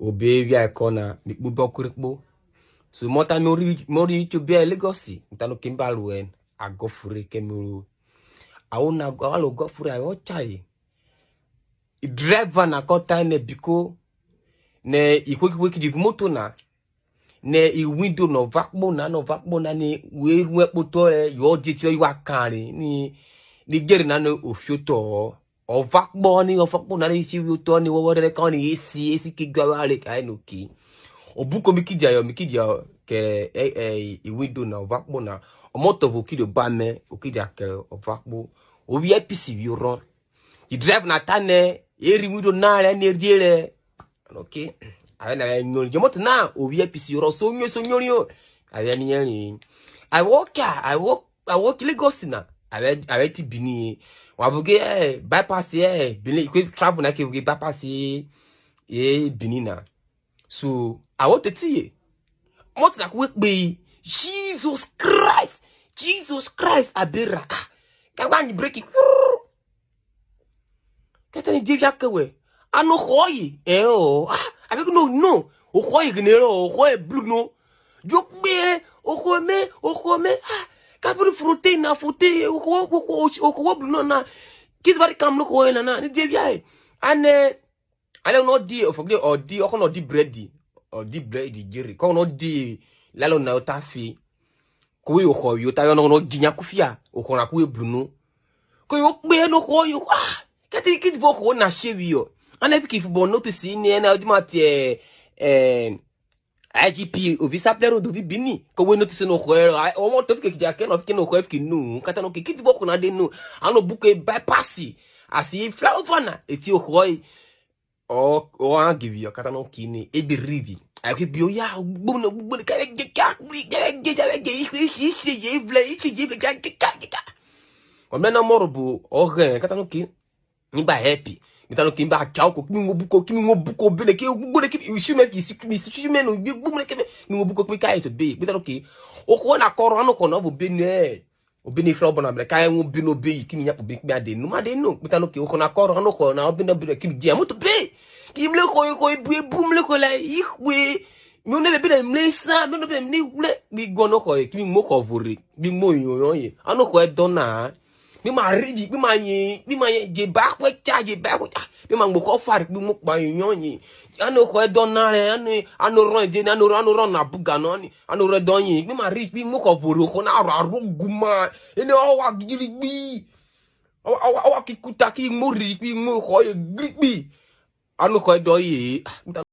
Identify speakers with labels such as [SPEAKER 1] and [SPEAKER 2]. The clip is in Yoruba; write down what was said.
[SPEAKER 1] Obe via kona mi bubo kurikbo. So mota mori to be Lagos. Mtano kimbalwen a gofure kemuru. Auna alo gofure a ochai. Driver na kota ne biko ne ikweki di moto na ne I window no vakbo na ni we poto yo diti yo akari ni gere na no ofioto o vakbo na ni si wiото ni wo re kan ni esi ki gwa ale kai no ki obuko mikidia ke I window na vakbo na o moto vokido ba me okidia ke o vakbo o wi APC wi ron the drive na tane eri window na le ni ejere okay I na nyori jomoto na o wi APC ro so nyori o ave ni yin I walk Lagos na ave ti bini wa buge bypass bini ko travel na ke buge bypass bini na so I want to see moto na ko pe Jesus Christ abiraka ka gwa ni break Ketani divya kewe. Ano khoyi. Avec no. O khoyi gnero, o khoyi blue no. Jokbe, o khome. Kapuru frote na fote, o kho blue no na. Kid vari kam lo khoyi na. Ni divya. Ane no di o fogle o di o kono di bread. O di bread jiri. Kono di lalo na otafi. Ko yo khoyi, o ta yo no ginya kufia. O kona ku blue no. Ko yo gbe no khoyi. Kati voko na shevi yo. Ane piki fubo notice ni ena odimati IGP o visa plero do vi bini. Ko we notice no khoe. O mo to fike kijake no fike no khoe fike nu. Kata no kiti voko na de nu. Ano buke bypass. Asi flower na eti o khoe. O an give yo kata no kini e be rivi. Aki bio ya gbunu kare geka. O mena morobu o gen kata no ki Niba happy. Mitano kimba kako kimi ngobuko bele ke gbole ki isume ki isume no gbole ke ni ngobuko kimi kai to be. Mitano ki o ko na koro no ko no bo be ne. O be ni fro bona bele kai ngo bi no be kimi nya po be mi ade no ma de no. Mitano ki o ko na koro no ko na o be no be kimi dia mo to be. Ki mle ko bu mle ko la ihwe. Mi ne be mle sa, mi no be mle ule bi gono ko kimi mo ko vori. Bi mo yoyon ye. Ano ko e dona mi ma ridi mi ma ye je ba ko cha mi ma gbo ko far bi mo pa yan yin ano ko e don na re ano ron je ano ron na buga no ni ano re don yin mi ma ri bi mo ko voro ko na ro guma ene o wa giri bi o wa ki kuta ki mo ri bi mo ko e giri bi ano ko e do yi